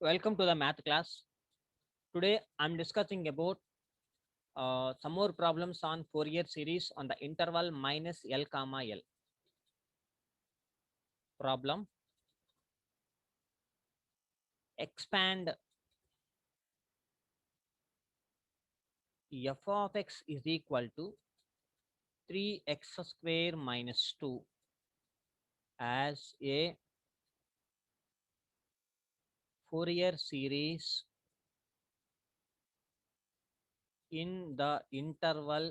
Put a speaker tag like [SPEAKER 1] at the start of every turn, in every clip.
[SPEAKER 1] Welcome to the math class. Today I'm discussing about some more problems on Fourier series on the interval minus L comma L. Problem: expand f of x is equal to 3x square minus 2 as a Fourier series in the interval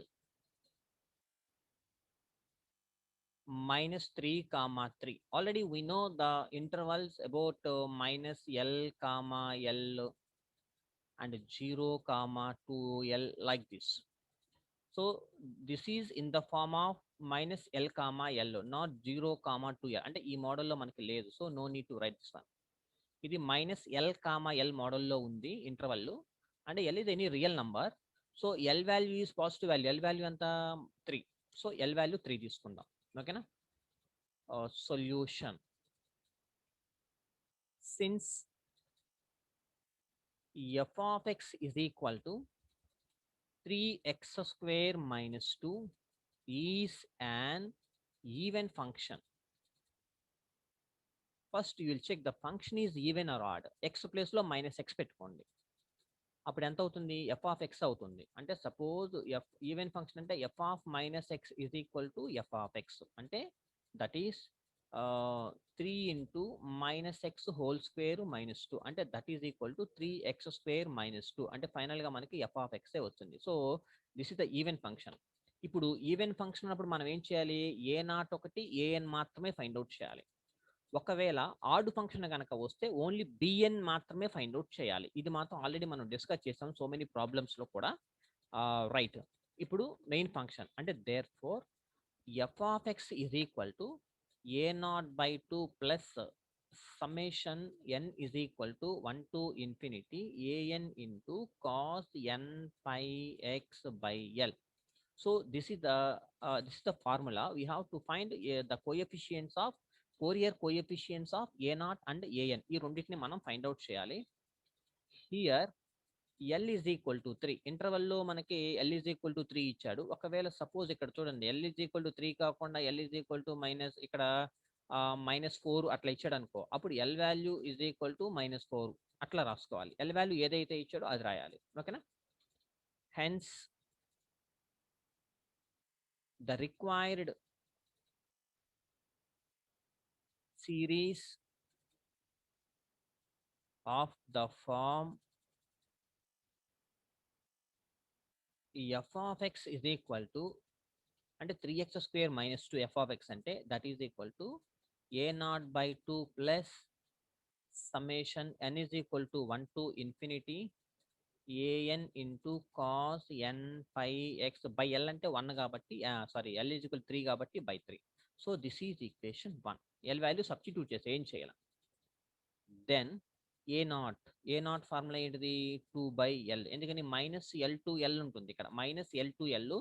[SPEAKER 1] minus 3 comma 3. Already we know the intervals about minus L comma L and 0 comma 2L like this. So this is in the form of minus L comma L, not 0 comma 2L. అంటే ఈ మోడల్లో మనకి లేదు, so no need to write this one. ఇది minus L comma L మోడల్లో ఉంది interval. అంటే L ఇది any real number. So L value is positive value. L value ఎంత 3. సో ఎల్ వాల్యూ 3 తీసుకుందాం. ఓకేనా? Solution: since F of X is equal to 3x square minus 2 is an even function. First you will check the function is even or odd. X place లో minus x పెట్టుకోండి. అప్పుడు ఎంత అవుతుంది? F of x అవుతుంది. అంటే suppose f even function అంటే f of minus x is equal to f of x. అంటే that is 3 into minus x whole square minus 2. అంటే that is equal to 3x square minus 2. అంటే ఫైనల్గా మనకి f of ఎక్సే వచ్చింది. So this is the even function. ఇప్పుడు even function అప్పుడు మనం ఏం చేయాలి? ఏ నాట్ ఒకటి ఏఎన్ మాత్రమే ఫైండ్ అవుట్ చేయాలి. ఒకవేళ ఆడ్ ఫంక్షన్ కనుక వస్తే ఓన్లీ బిఎన్ మాత్రమే ఫైండ్ అవుట్ చేయాలి. ఇది మాత్రం ఆల్రెడీ మనం డిస్కస్ చేసాం సో మెనీ ప్రాబ్లమ్స్లో కూడా. రైట్, ఇప్పుడు మెయిన్ ఫంక్షన్ అంటే therefore F of X is equal to A naught by 2 plus summation N is equal to 1 to infinity AN into cos N pi X by L. So this is the formula we have to find the coefficients of Fourier coefficients of A naught and AN. ఈ రెండింటిని మనం find out చేయాలి. Here L is equal to 3. ఇంటర్వెల్లో మనకి L is equal to 3 ఇచ్చాడు. ఒకవేళ suppose ఇక్కడ చూడండి ఎల్ ఈజ్ ఈక్వల్ టు 3 కాకుండా L is equal to minus ఇక్కడ -4 అట్లా ఇచ్చాడు అనుకో, అప్పుడు L value is equal to -4 అట్లా రాసుకోవాలి. ఎల్ వాల్యూ ఏదైతే ఇచ్చాడో అది రాయాలి. ఓకేనా? Hence the required series of the form f of x is equal to అంటే 3x square minus 2 f of x అంటే that is equal to a naught by 2 plus summation n is equal to 1 to infinity an into cos n pi x by l అంటే 1 కాబట్టి sorry l is equal to 3 కాబట్టి by 3. So this is equation 1. l value substitute చేసి ఏం చేయాలి? Then A not formula ఏంటిది? 2/L. ఎందుకని -L/L ఉంటుంది ఇక్కడ. -L/L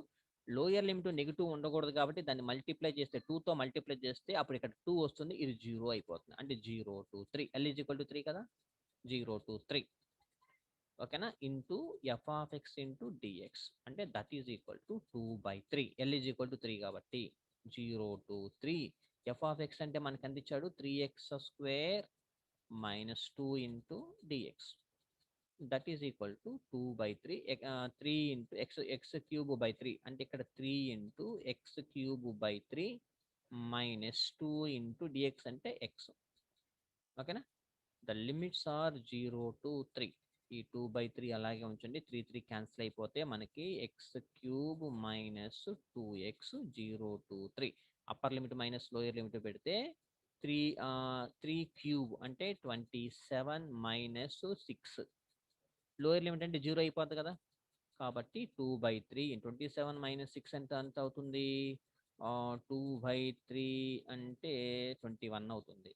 [SPEAKER 1] లోయర్ లిమిట్ నెగిటివ్ ఉండకూడదు కాబట్టి దాన్ని మల్టిప్లై చేస్తే 2తో మల్టిప్లై చేస్తే అప్పుడు ఇక్కడ 2 వస్తుంది, ఇది 0 అయిపోతుంది. అంటే 0 to 3 L is equal to 3 కదా, 0 to 3. ఓకేనా? Into f of x into dx అంటే that is equal to 2/3. L is equal to 3 కాబట్టి 0 to 3. ఎఫ్ ఆఫ్ ఎక్స్ అంటే మనకి ఎంత ఇచ్చాడు? 3x square minus 2 into dx, that is equal to 2/3. 3 into x cube by 3 అంటే ఇక్కడ 3 into x cube by 3 minus 2 into dx అంటే x. ఓకేనా? The limits are 0 to 3. ఈ 2/3 అలాగే ఉంచండి. 3 క్యాన్సిల్ అయిపోతే మనకి x cube minus 2x 0 to 3. Upper limit minus lower limit పెడితే 3 క్యూబ్ అంటే 27 minus 6. లోయర్ లిమిట్ అంటే 0 అయిపోతుంది కదా, కాబట్టి 2/3. 27 minus 6 ఎంత అవుతుంది? 2/3 అంటే 21 అవుతుంది.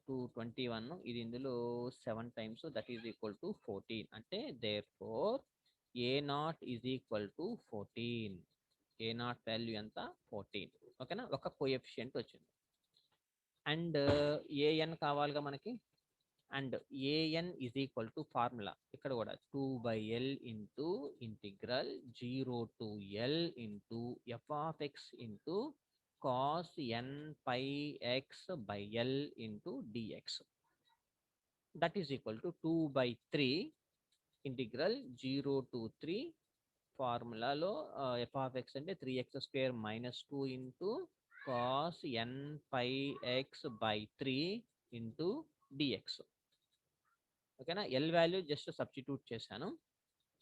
[SPEAKER 1] 221 ఇది ఇందులో 7 times, that is equal to 14. అంటే therefore A naught is equal to 14. A naught value ఎంత? 14. ఓకేనా? ఒక కోఎఫిషియంట్ వచ్చింది. అండ్ ఏఎన్ కావాలిగా మనకి. And an is equal to formula ఇక్కడ కూడా 2/l into integral 0 to l into f of x into cos n pi x by l into dx that is equal to 2/3 integral 0 to 3 ఫార్ములాలో f of x అంటే 3x² minus 2 into cos n pi x by 3 into dx ఓకేనా L value just substitute చేశాను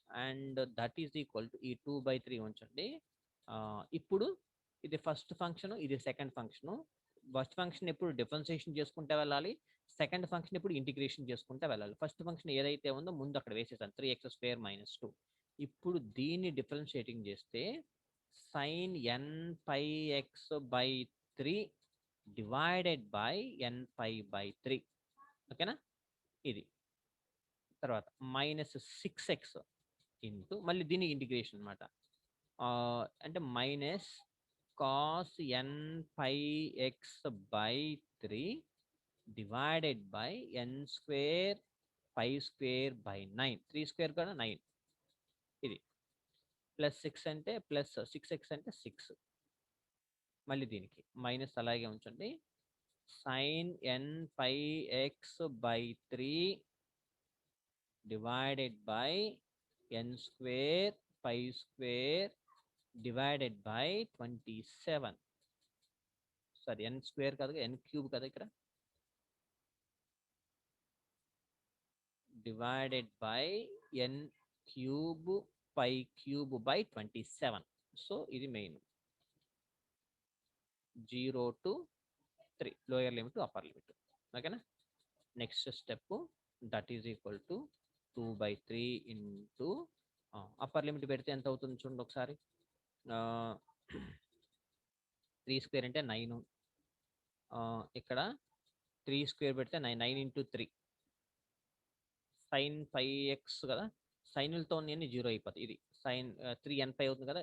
[SPEAKER 1] and that is equal to ఈ 2/3 ఉంచండి ఇప్పుడు ఇది first function ఇది second function first function ఎప్పుడు డిఫరెన్షియేషన్ చేసుకుంటే వెళ్ళాలి సెకండ్ ఫంక్షన్ ఇప్పుడు ఇంటిగ్రేషన్ చేసుకుంటే వెళ్ళాలి ఫస్ట్ ఫంక్షన్ ఏదైతే ఉందో ముందు అక్కడ వేసేసాను 3x² మైనస్ 2 ఇప్పుడు దీన్ని డిఫరెన్షియేటింగ్ చేస్తే sine n pi X by 3 divided by n pi by 3 ఓకేనా ఇది తర్వాత మైనస్ 6x ఇంటూ మళ్ళీ దీని ఇంటిగ్రేషన్ అనమాట అంటే minus cos n pi X by 3 divided by n² π² by 9 3² కూడా 9 ఇది ప్లస్ 6 అంటే ప్లస్ 6x అంటే 6 మళ్ళీ దీనికి మైనస్ అలాగే ఉంచండి sine n pi X by 3 divided by n² π² divided by 27 sorry n² కాదు n³ కదా ఇక్కడ divided by n³ π³ by 27 so ఇది main 0 to 3 lower limit upper limit ఓకేనా next step that is equal to 2/3 into upper limit పెడితే ఎంత అవుతుంది చూడండి ఒకసారి 3² అంటే 9 ఇక్కడ 3² పెడితే 9 ఇంటూ 3 సైన్ 5x కదా సైన్లతో నేను 0 అయిపోతాయి ఇది సైన్ 3n5 అవుతుంది కదా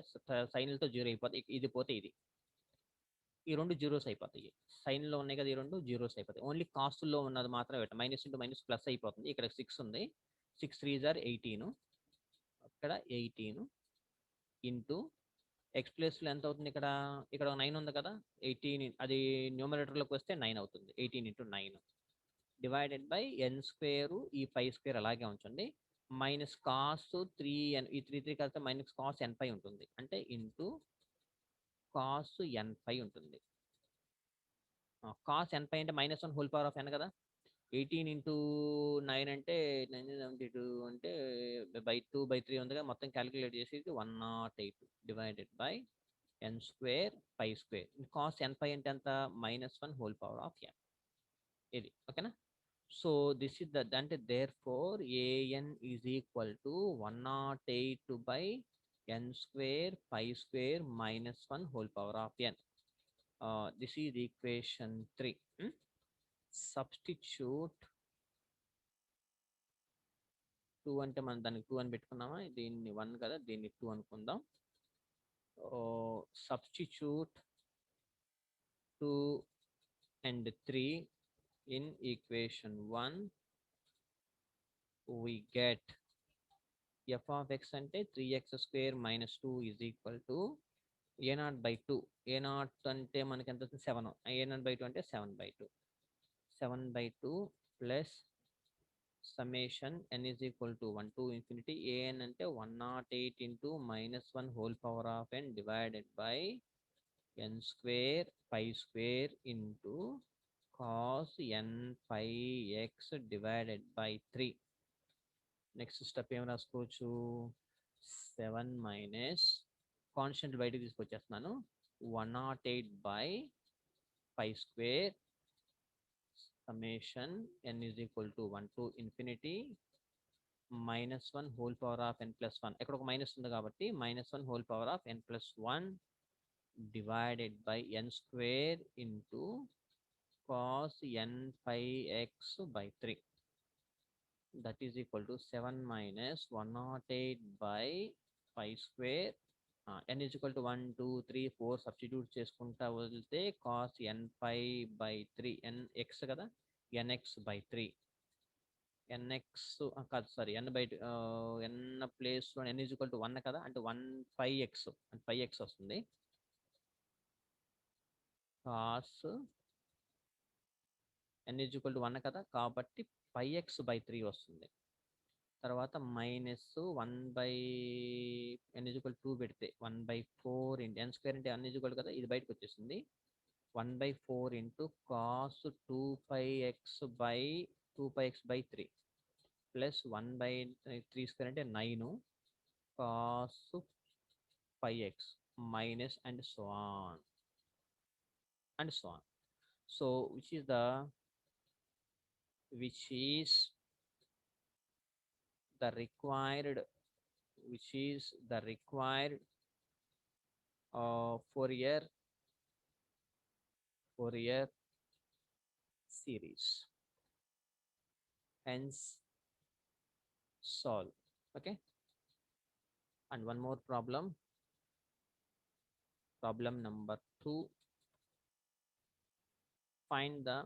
[SPEAKER 1] సైన్లతో 0 అయిపోతాయి ఇది పోతే ఇది ఈ రెండు జీరోస్ అయిపోతాయి సైన్లో ఉన్నాయి కదా ఈ రెండు జీరోస్ అయిపోతాయి ఓన్లీ కాస్ట్లో ఉన్నది మాత్రమే పెట్టాం మైనస్ ఇంటూ మైనస్ ప్లస్ అయిపోతుంది ఇక్కడ 6 ఉంది 6 3s are 18 అక్కడ 18 ఇంటూ ఎక్స్ ప్లేస్లో ఎంత అవుతుంది ఇక్కడ ఇక్కడ 9 ఉంది కదా 18 అది న్యూమరేటర్లోకి వస్తే 9 అవుతుంది 18 ఇంటూ 9 డివైడెడ్ బై n² ఈ π² అలాగే ఉంచండి మైనస్ కాస్ 3n ఈ 3 కలిస్తే మైనస్ కాస్ n5 ఉంటుంది అంటే ఇంటూ కాస్ n5 ఉంటుంది కాస్ n5 అంటే -1 హోల్ పవర్ ఆఫ్ n కదా 18 ఇంటూ 9 అంటే 972 అంటే బై 2/3 ఉంది కదా మొత్తం క్యాలిక్యులేట్ చేసి 108 divided by n² π² cos n5 అంటే ఎంత -1 హోల్ పవర్ ఆఫ్ n ఇది ఓకేనా సో దిస్ ఇస్ ద అంటే therefore an is equal to 108 by n² π² -1 whole power of n. This is equation 3. Substitute 2 అంటే మనం దానికి 2 అని పెట్టుకున్నామా దీన్ని 1 కదా దీన్ని 2 అనుకుందాం substitute 2 and 3 in equation 1 we get f of x అంటే 3x² minus 2 is equal to a0/2 a0 అంటే మనకి ఎంత వస్తుంది 7 a0/2 అంటే 7/2 7/2 plus summation n is equal to 1 to infinity an అంటే 108 into -1 whole power of n divided by n² π² into cos n pi x divided by 3 next step ఏం రాసుకోవచ్చు 7 minus constant బయటకు తీసుకొచ్చేస్తున్నాను 108/π² summation n is equal to 1 to infinity -1 whole power of n plus 1 ఇక్కడ ఒక minus ఉంది కాబట్టి -1 whole power of n plus 1 divided by n² into cos n pi x by 3 that is equal to 7 minus 108/π² n is equal to 1 2 3 4 substitute చేసుకుంటా వదిలితే cos n pi by 3 nx కదా nx by 3 nx కాదు sorry n ప్లేస్లో n is equal to 1 కదా, అంటే 1 5x అంటే 5x వస్తుంది. Cos n is equal to 1 కదా, కాబట్టి 5x/3 వస్తుంది. తర్వాత మైనస్ 1 n ఈజ్ ఈక్వల్ 2 పెడితే 1/4 ఇంటూ n స్క్వేర్ అంటే n ఈజ్ ఈక్వల్ కదా, ఇది బయటకు వచ్చేసింది. 1/4 into cos 2πx/3 plus 1/3 square అంటే 9 cos 5x minus and so on and so on. So which is the required Fourier series, hence solve. Okay, and one more problem number 2. Find the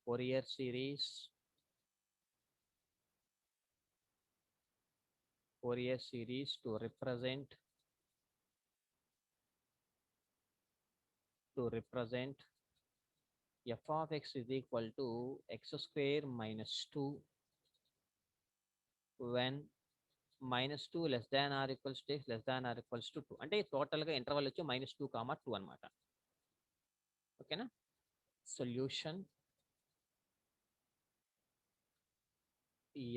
[SPEAKER 1] Fourier series to represent f of x is equal to x square minus 2 when -2 less than or equals to x less than or equals to 2. అంటే టోటల్గా interval వచ్చి -2, 2 అనమాట. ఓకేనా. Solution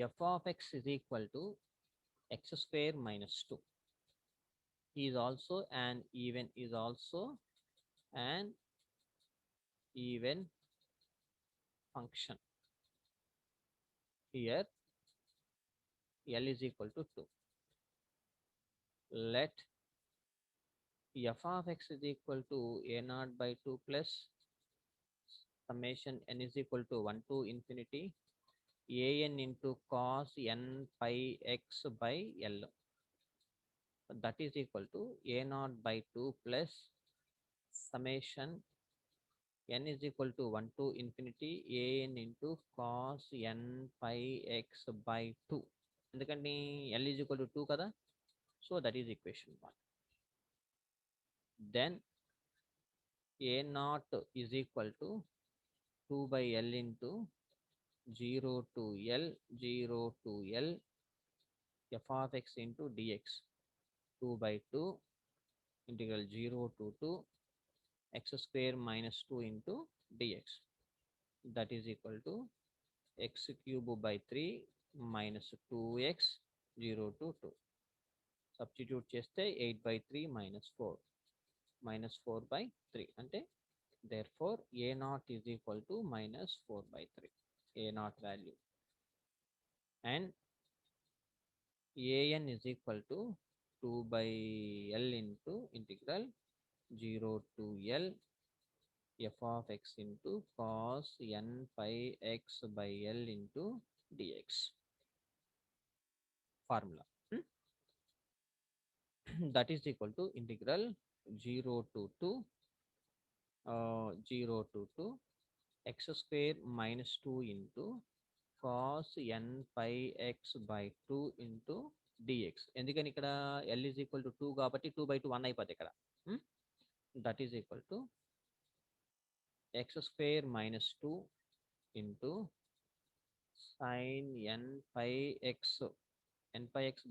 [SPEAKER 1] f of x is equal to x square minus 2 is also an even function. Here L is equal to 2. Let f of x is equal to a0/2 plus summation n is equal to 1 to infinity an into cos n pi x by L. That is equal to a0/2 plus summation n is equal to 1 to infinity an into cos n pi x by 2. ఎందుకంటే L is equal to 2 కదా, so that is equation 1. Then a0 is equal to 2 by L into 0 to L f of x into dx 2/2 integral 0 to 2 x square minus 2 into dx. That is equal to x cube by 3 minus 2x 0 to 2. Substitute cheste 8/3 minus 4 -4/3 అంటే therefore a0 is equal to -4/3 a0 value, and an is equal to 2 by L into integral 0 to L f of x into cos n pi x by L into dx. Formula that is equal to integral 0 to 2 x square minus 2 into cos n pi x by 2 into dx. ఎందుకని ఇక్కడ L is equal to 2 కాబట్టి 2/2 1 అయిపోతుంది ఇక్కడ. That is equal to x square minus 2 into sin n pi x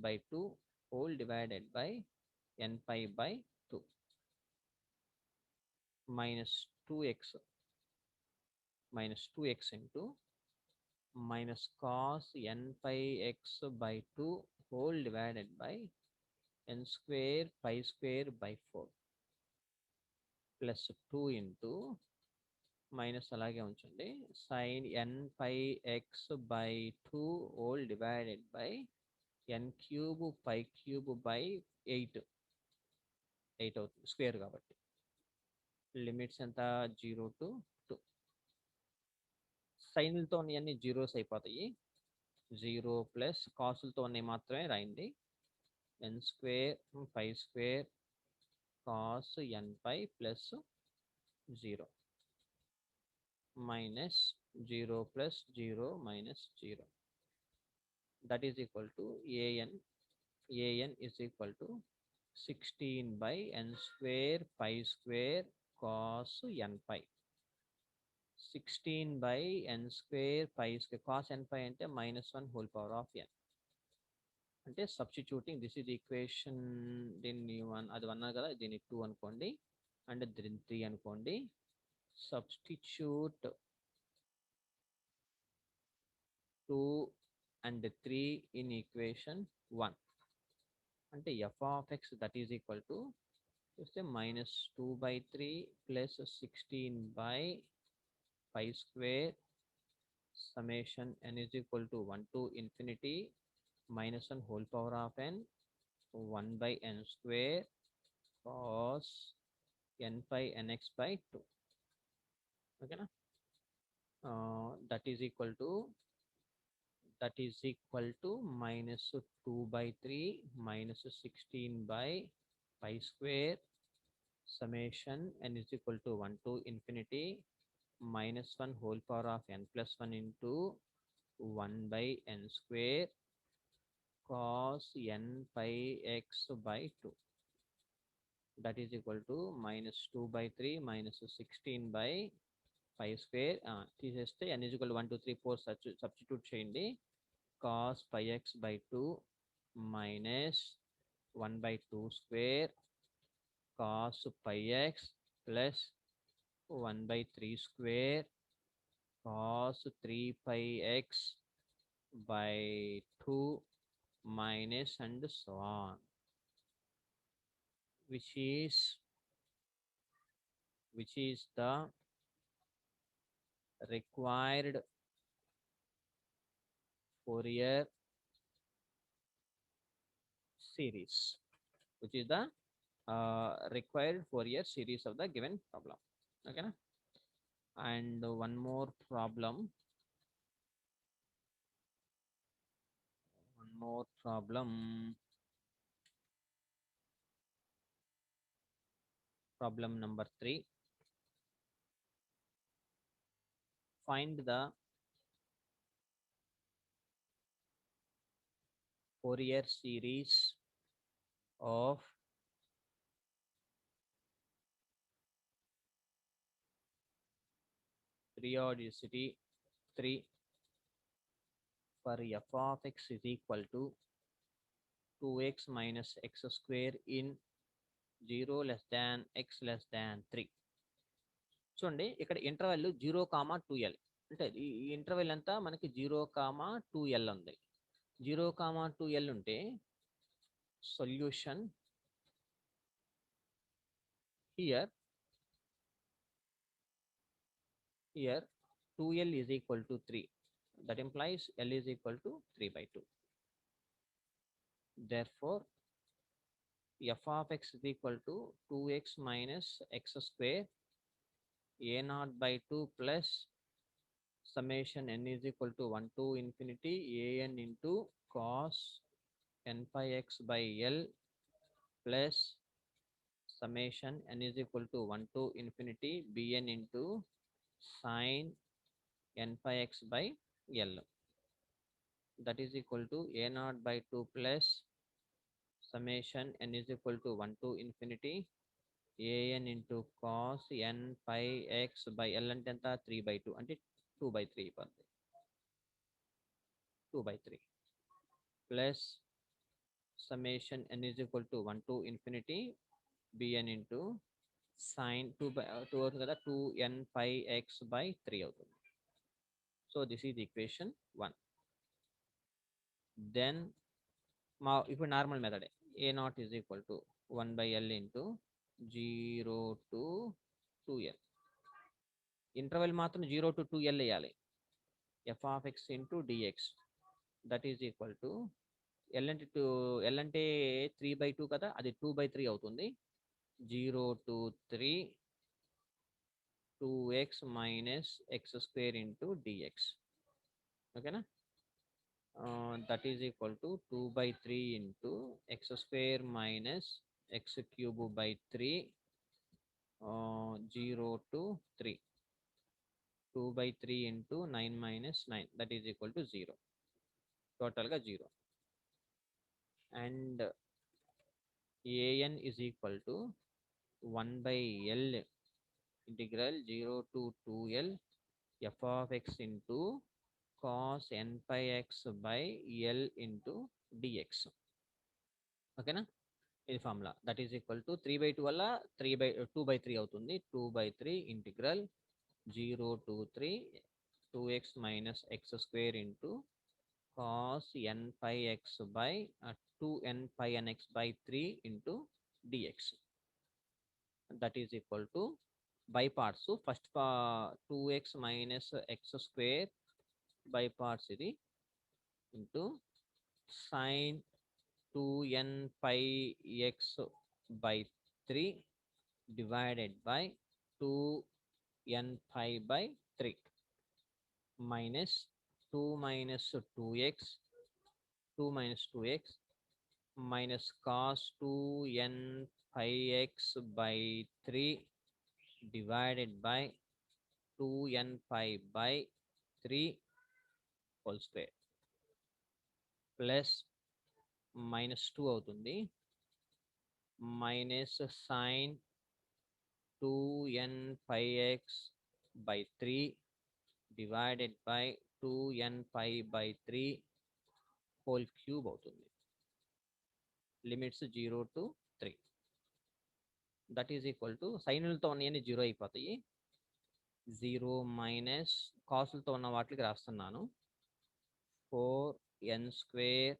[SPEAKER 1] by 2 whole divided by n pi by 2 minus 2x into minus cos n pi x by 2 whole divided by n square pi square by 4 plus 2 into minus అలాగే ఉంచండి sin n pi x by 2 whole divided by n cube pi cube by 8 అవుతుంది square కాబట్టి. Limits ఎంత 0 to 2. సైన్లతో అన్ని zeros అయిపోతాయి. 0 plus కాసులతో ఉన్నాయి మాత్రమే రాయండి. n square pi square cos n pi plus 0 minus 0 plus 0 minus 0. That is equal to an. An is equal to 16 by n square pi square cos n pi. 16 by n square pi square cos n pi ante minus 1 whole power of n. అంటే substituting this is equation, దీన్ని 1 అది 1 కదా, దీన్ని 2 అనుకోండి and దీన్ని 3 అనుకోండి. Substitute 2 and 3 in equation 1 అంటే f of x that is equal to చూస్తే minus 2 by 3 plus 16 by pi square summation n is equal to 1 to infinity minus 1 whole power of n 1 by n square cos n pi nx by 2. Okay na? That is equal to minus 2 by 3 minus 16 by pi square summation n is equal to 1 to infinity minus 1 whole power of n plus 1 into 1 by n square cos n pi x by 2. That is equal to minus 2 by 3 minus 16 by pi square. తీసేస్తే n is equal to 1 2 3 4 substitute చేయండి. Cos pi x by 2 minus 1 by 2 square cos pi x plus 1 by 3 square cos 3 pi x by 2 minus and so on, which is the required Fourier series, which is the required Fourier series of the given problem. Okay na? And one more problem. Problem number 3. Find the Fourier series of periodicity 3 for f of x is equal to 2x minus x square in 0 less than x less than 3. చూడండి ఇక్కడ interval 0,2l అంటే ఈ interval అంతా మనకి 0,2l ఉంది. 0,2l ఉంటే solution here 2l is equal to 3. That implies l is equal to 3 by 2. Therefore, f of x is equal to 2x minus x square a naught by 2 plus summation n is equal to 1 to infinity an into cos n pi x by l plus summation n is equal to 1 to infinity bn into sin n pi x by l. That is equal to a naught by 2 plus summation n is equal to 1 to infinity an into cos n pi x by l అంటే ఎంత 3 by 2 అంటే 2 by 3 అయిపోతుంది. 2 by 3 plus summation n is equal to 1 to infinity bn into sin 2 by 2 అవుతుంది కదా 2n pi x by 3 అవుతుంది. So this is equation 1. Then ఇప్పుడు normal method a naught is equal to 1 by l into 0 to 2l. Interval మాత్రం 0 to 2l వేయాలి. f of x into dx that is equal to l అంటే 3 by 2 కదా, అది 2 by 3 అవుతుంది. 0 to 3 2x minus x square into dx. ఓకేనా? That is equal to 2 by 3 into x square minus x cube by 3 0 to 3. 2 by 3 into 9 minus 9, that is equal to 0. Total ga 0. And an is equal to 1 by L integral 0 to 2L f of x into cos n pi x by L into dx. ఓకేనా? ఇది formula. That is equal to 3/2 వల్ల 2/3 అవుతుంది. 2/3 integral 0 to 3 2x minus x square into cos n pi x by 2n pi n x by 3 into dx. That is equal to by parts. So first 2x minus x square by parts ఇది into sin 2n pi x by 3 divided by 2n pi by 3 minus 2 minus 2x 2 minus 2x minus cos 2n pi x by 3 divided by 2n pi by 3 whole square plus minus 2 అవుతుంది minus sin 2n pi x by 3 divided by 2n pi by 3 whole cube అవుతుంది. Limits 0 to 3. That is equal to సైన్లతో ఉన్నవన్నీ 0 అయిపోతాయి. 0 minus కాసులతో ఉన్న వాటికి రాస్తున్నాను. 4n square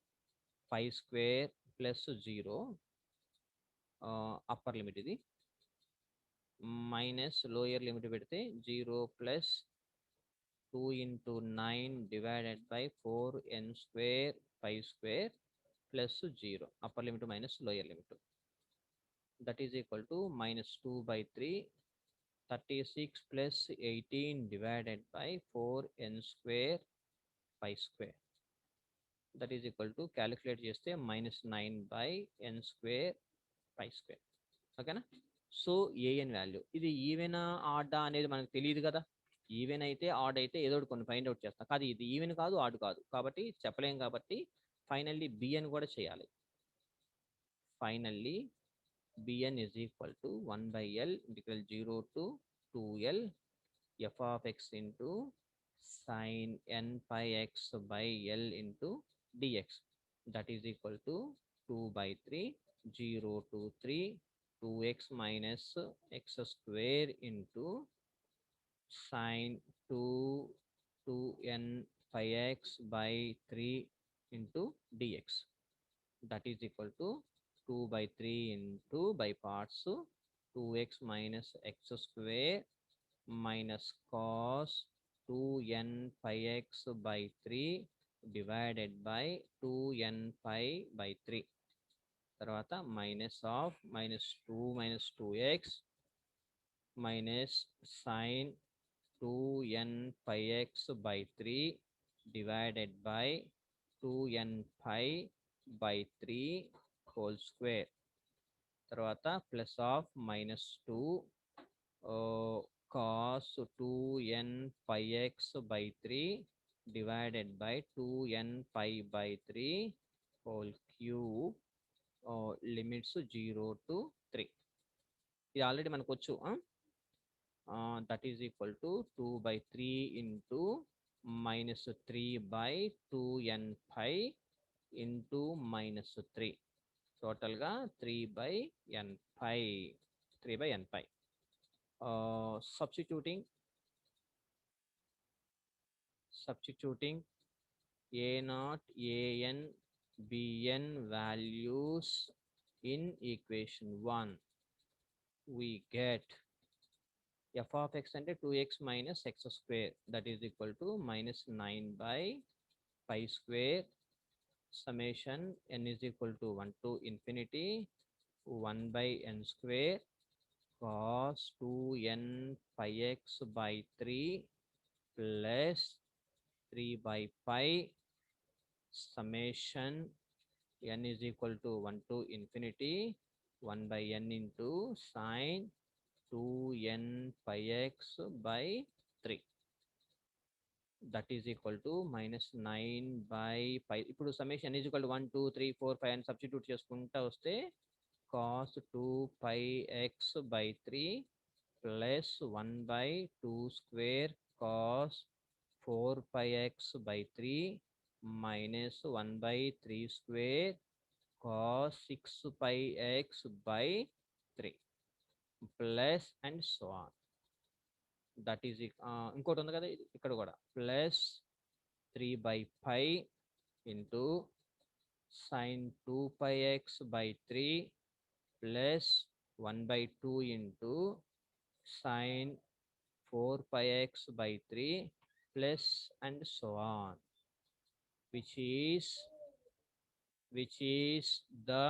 [SPEAKER 1] 5 square plus 0 upper limit ఇది minus lower limit పెడితే 0 plus 2 into 9 divided by 4n square 5 square plus 0 upper limit minus lower limit. That is equal to minus 2 by 3 36 plus 18 divided by 4n square 5 square. That is equal to calculate చేస్తే minus 9 by n square 5 square. ఓకేనా? So an value ఇది ఈవెనా ఆడా అనేది మనకు తెలియదు కదా. Even అయితే add అయితే ఏదో కొన్ని ఫైండ్ అవుట్ చేస్తాం. కాదు ఇది ఈవెన్ కాదు ఆడ్ కాదు కాబట్టి చెప్పలేం. కాబట్టి ఫైనల్లీ బిఎన్ కూడా చేయాలి. Finally BN is equal to 1 by L integral 0 to 2L f of x into sin n pi x by L into dx. That is equal to 2 by 3 0 to 3 2x minus x square into sin 2n pi x by 3 into dx. That is equal to 2 by 3 into by parts 2x minus x square minus cos 2n pi x by 3 divided by 2n pi by 3. తర్వాత minus of minus 2 minus 2x minus sin 2n pi x by 3 divided by 2n pi by 3 whole square. తర్వాత plus of minus 2 cos 2n pi x by 3 divided by 2n pi by 3 whole cube limits 0 to 3. ఇది already మనకు వచ్చు. That is equal to 2 by 3 into minus 3 by 2n pi into minus 3. టోటల్గా 3 by n pi 3 by n pi. Substituting a0 an bn values in equation 1, we get f of x అంటే 2x minus x square, that is equal to minus 9 by 5 square summation n is equal to 1 to infinity 1 by n square cos 2n pi x by 3 plus 3 by pi summation n is equal to 1 to infinity 1 by n into sin 2n pi x by 3. that is equal to minus 9 by pi. ఇప్పుడు summation is equal to 1 2 3 4 5 అని substitute చేసుకుంటా వస్తే cos 2 pi x by 3 plus 1 by 2 square cos 4 pi x by 3 minus 1 by 3 square cos 6 pi x by 3 plus and so on. That is ఇంకోటి ఉంది కదా ఇక్కడ కూడా plus 3 by pi into sin 2 pi x by 3 plus 1 by 2 into sin 4 pi x by 3 plus and so on, which is the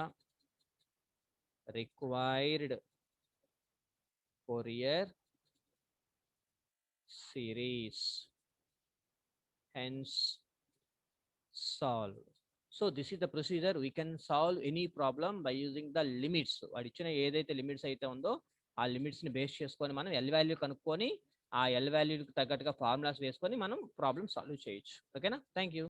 [SPEAKER 1] required Fourier series, hence solve. So this is the procedure. We can solve any problem by using the limits. వాడు ఇచ్చిన ఏదైతే limits అయితే ఉందో ఆ limits ని base చేసుకొని మనం L value కనుక్కొని ఆ ఎల్ వాల్యూకి తగ్గట్టుగా ఫార్ములాస్ వేసుకొని మనం ప్రాబ్లమ్ సాల్వ్ చేయొచ్చు. ఓకేనా? Thank you.